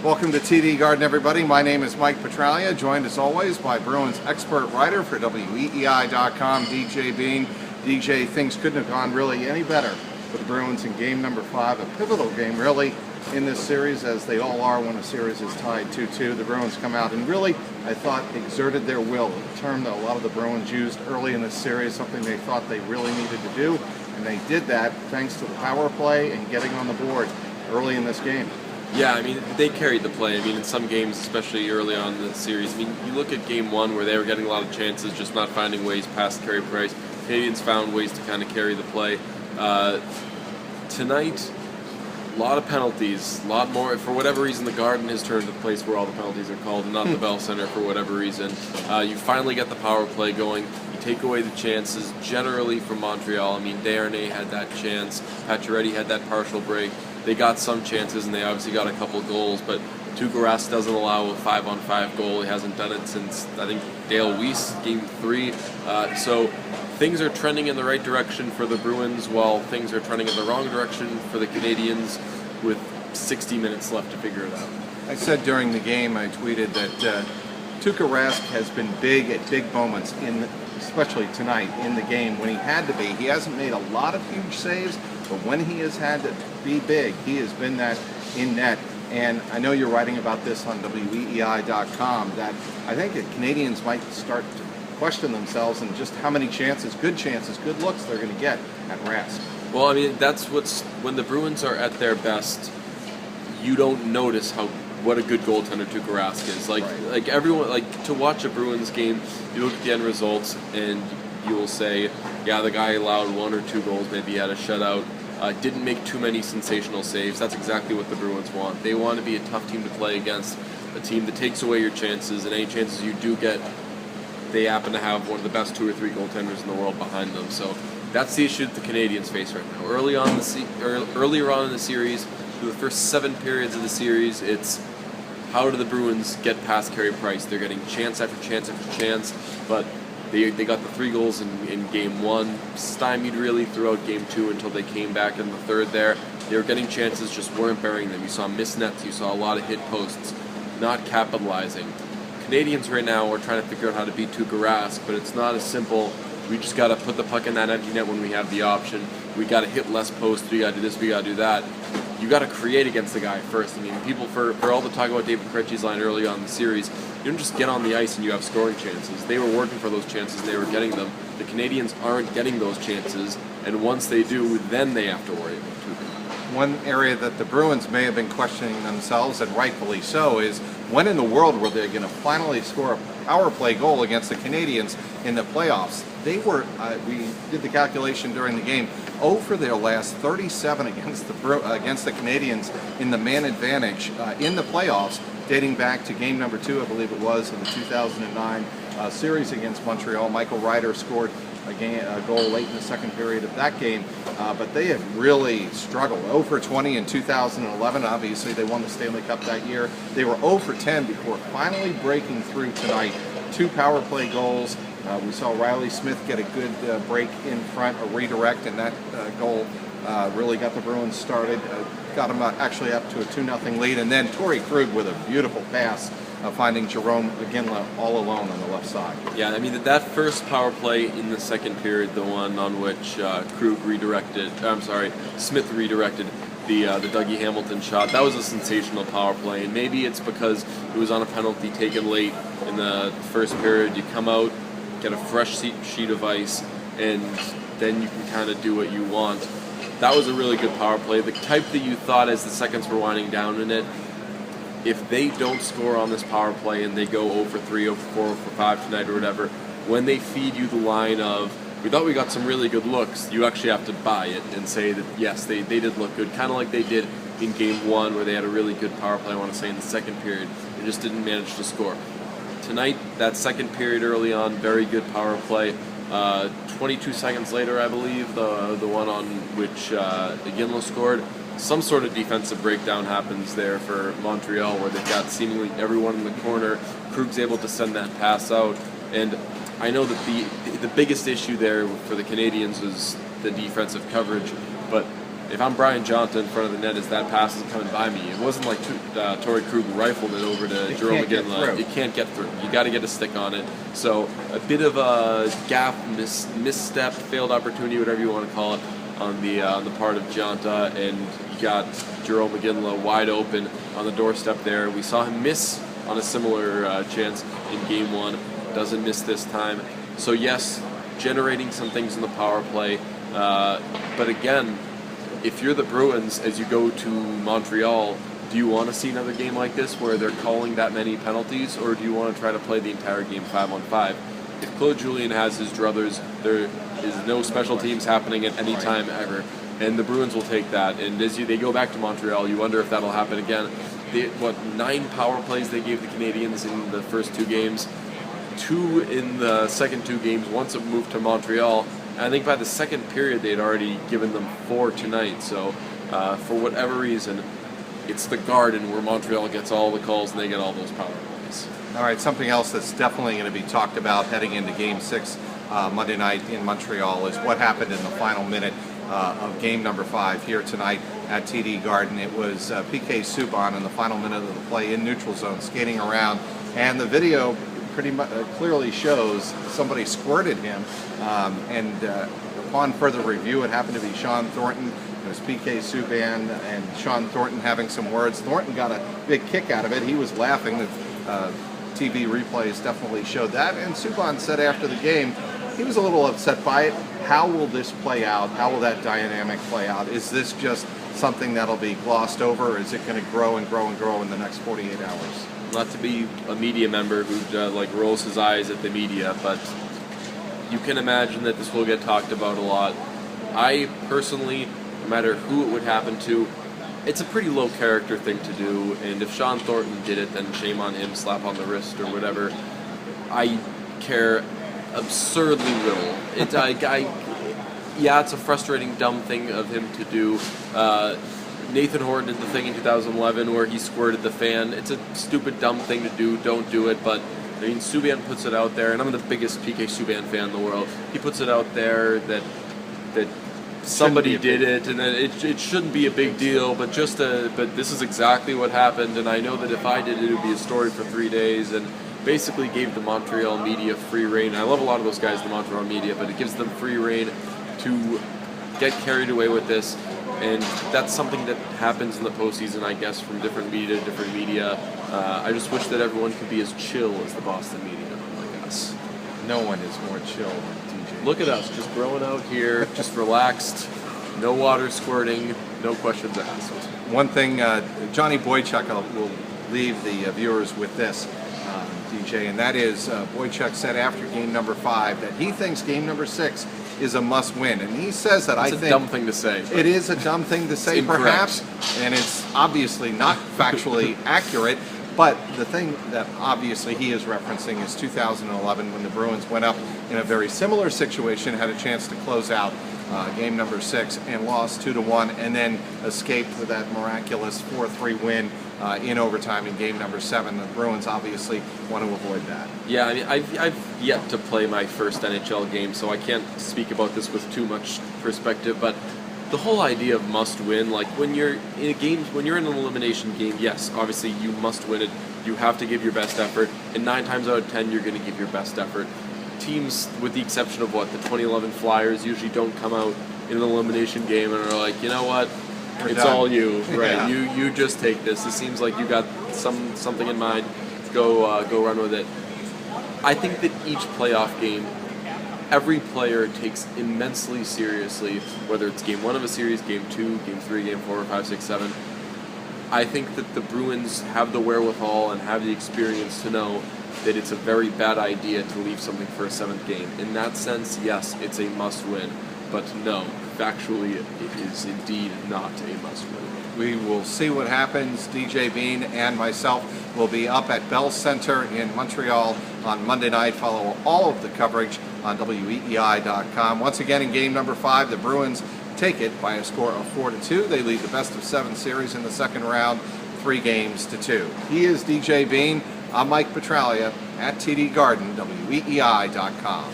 Welcome to TD Garden, everybody. My name is Mike Petraglia, joined as always by Bruins expert writer for WEEI.com, DJ Bean. DJ, things couldn't have gone really any better for the Bruins in game number 5, a pivotal game really in this series, as they all are when a series is tied 2-2. The Bruins come out and really, I thought, exerted their will, a term that a lot of the Bruins used early in this series, something they thought they really needed to do, and they did that thanks to the power play and getting on the board early in this game. Yeah, I mean, they carried the play. I mean, in some games, especially early on in the series, I mean, you look at game 1 where they were getting a lot of chances, just not finding ways past Carey Price. Canadians found ways to kind of carry the play. Tonight, a lot of penalties, a lot more. For whatever reason, the Garden has turned to the place where all the penalties are called, and not the Bell Center for whatever reason. You finally get the power play going. You take away the chances, generally from Montreal. I mean, Desharnais had that chance. Petraglia had that partial break. They got some chances, and they obviously got a couple goals, but Rask doesn't allow a 5-on-5 goal. He hasn't done it since, I think, Dale Weiss, game 3. So things are trending in the right direction for the Bruins, while things are trending in the wrong direction for the Canadians with 60 minutes left to figure it out. I said during the game, I tweeted that Rask has been big at big moments, especially tonight in the game when he had to be. He hasn't made a lot of huge saves, but when he has had to be big, he has been that in net. And I know you're writing about this on WEEI.com, that I think the Canadians might start to question themselves and just how many chances, good looks they're going to get at Rask. Well, I mean, that's when the Bruins are at their best, you don't notice what a good goaltender Rask is. Like everyone, like to watch a Bruins game, you look at the end results and you will say, yeah, the guy allowed 1 or 2 goals, maybe he had a shutout, didn't make too many sensational saves. That's exactly what the Bruins want. They want to be a tough team to play against, a team that takes away your chances, and any chances you do get, they happen to have one of the best 2 or 3 goaltenders in the world behind them. So that's the issue that the Canadians face right now. Earlier on in the series, through the first 7 periods of the series, it's how do the Bruins get past Carey Price? They're getting chance after chance after chance, but they got the 3 goals in game 1, stymied really throughout game 2 until they came back in the third there. They were getting chances, just weren't burying them. You saw missed nets, you saw a lot of hit posts, not capitalizing. Canadians right now are trying to figure out how to beat Rask, but it's not as simple. We just got to put the puck in that empty net when we have the option. We got to hit less posts. We got to do this. We got to do that. You got to create against the guy first. I mean, people for all the talk about David Krejci's line early on in the series, you don't just get on the ice and you have scoring chances. They were working for those chances. They were getting them. The Canadians aren't getting those chances, and once they do, then they have to worry about Tuukka. One area that the Bruins may have been questioning themselves, and rightfully so, is when in the world were they going to finally score a power play goal against the Canadians in the playoffs? They were, we did the calculation during the game, 0 for their last 37 against the Canadiens in the man advantage in the playoffs, dating back to game number 2, I believe it was, in the 2009 series against Montreal. Michael Ryder scored a goal late in the second period of that game, but they have really struggled. 0 for 20 in 2011. Obviously, they won the Stanley Cup that year. They were 0 for 10 before finally breaking through tonight. 2 power play goals. We saw Riley Smith get a good break in front, a redirect, and that goal really got the Bruins started. Got them actually up to a 2-0 lead, and then Torrey Krug with a beautiful pass, finding Jerome Iginla all alone on the left side. Yeah, I mean, that first power play in the second period, the one on which Smith redirected the Dougie Hamilton shot, that was a sensational power play, and maybe it's because it was on a penalty taken late in the first period. You come out, get a fresh sheet of ice, and then you can kind of do what you want. That was a really good power play, the type that you thought as the seconds were winding down in it. If they don't score on this power play and they go 0 for 3, 0 for 4, 0 for 5 tonight or whatever, when they feed you the line of, we thought we got some really good looks, you actually have to buy it and say that, yes, they did look good, kind of like they did in game 1 where they had a really good power play, I want to say, in the second period. They just didn't manage to score. Tonight, that second period early on, very good power play. 22 seconds later, I believe, the one on which Iginla scored, some sort of defensive breakdown happens there for Montreal, where they've got seemingly everyone in the corner. Krug's able to send that pass out, and I know that the biggest issue there for the Canadiens is the defensive coverage, but if I'm Brian Johnson in front of the net as that pass is coming by me, it wasn't like Torrey Krug rifled it over to Jerome McGinley. It can't get through. You got to get a stick on it. So a bit of a gap, misstep, failed opportunity, whatever you want to call it, on the part of Giunta, and you got Jerome McGinley wide open on the doorstep there. We saw him miss on a similar chance in Game 1. Doesn't miss this time. So yes, generating some things in the power play. But again, if you're the Bruins, as you go to Montreal, do you want to see another game like this where they're calling that many penalties, or do you want to try to play the entire game 5-on-5? If Claude Julien has his druthers, there is no special teams happening at any time ever, and the Bruins will take that. And as they go back to Montreal, you wonder if that'll happen again. 9 power plays they gave the Canadiens in the first 2 games, 2 in the second 2 games once it moved to Montreal. I think by the second period they'd already given them 4 tonight. So for whatever reason, it's the Garden where Montreal gets all the calls and they get all those power plays. All right, something else that's definitely going to be talked about heading into Game 6 Monday night in Montreal is what happened in the final minute of game number 5 here tonight at TD Garden. It was PK Subban in the final minute of the play in neutral zone skating around, and the video pretty much clearly shows somebody squirted him, and upon further review it happened to be Sean Thornton. It was PK Subban and Sean Thornton having some words. Thornton got a big kick out of it. He was laughing. The TV replays definitely showed that, and Subban said after the game he was a little upset by it. How will this play out? How will that dynamic play out? Is this just something that'll be glossed over, or is it going to grow and grow and grow in the next 48 hours? Not to be a media member who rolls his eyes at the media, but you can imagine that this will get talked about a lot. I personally, no matter who it would happen to, it's a pretty low character thing to do, and if Sean Thornton did it, then shame on him, slap on the wrist or whatever. I care absurdly little. It's a frustrating, dumb thing of him to do. Nathan Horton did the thing in 2011 where he squirted the fan. It's a stupid, dumb thing to do. Don't do it. But I mean, Subban puts it out there, and I'm the biggest PK Subban fan in the world. He puts it out there that somebody did it, and that it shouldn't be a big deal. But but this is exactly what happened, and I know that if I did it, it would be a story for 3 days. And basically gave the Montreal media free reign. I love a lot of those guys in the Montreal media, but it gives them free reign to get carried away with this. And that's something that happens in the postseason, I guess, from different media to different media. I just wish that everyone could be as chill as the Boston media, I guess. No one is more chill than DJ. Look at us, just growing out here, just relaxed, no water squirting, no questions asked. One thing, Johnny Boychuk will leave the viewers with this, DJ, and that is Boychuk said after game number 5 that he thinks game number 6 is a must-win, and he says that It's a dumb thing to say. It is a dumb thing to say, perhaps, and it's obviously not factually accurate. But the thing that obviously he is referencing is 2011 when the Bruins went up in a very similar situation, had a chance to close out game number 6 and lost 2-1, and then escaped with that miraculous 4-3 win in overtime in game number 7. The Bruins obviously want to avoid that. Yeah, I mean, I've yet to play my first NHL game, so I can't speak about this with too much perspective, but the whole idea of must win, like when you're in a game, when you're in an elimination game, yes, obviously you must win it. You have to give your best effort, and 9 times out of 10 you're going to give your best effort. Teams, with the exception of the 2011 Flyers, usually don't come out in an elimination game and are like, you know what, it's all you, right? Yeah. You just take this. It seems like you got something in mind. Go run with it. I think that each playoff game, every player takes immensely seriously, whether it's game 1 of a series, game 2, game 3, game 4, 5, 6, 7. I think that the Bruins have the wherewithal and have the experience to know that it's a very bad idea to leave something for a 7th game. In that sense, yes, it's a must-win. But no, factually, it is indeed not a must-win. We will see what happens. DJ Bean and myself will be up at Bell Center in Montreal on Monday night. Follow all of the coverage on WEEI.com. Once again, in game number 5, the Bruins take it by a score of 4-2. They lead the best-of-7 series in the second round, 3-2. He is DJ Bean. I'm Mike Petraglia at TD Garden, WEEI.com.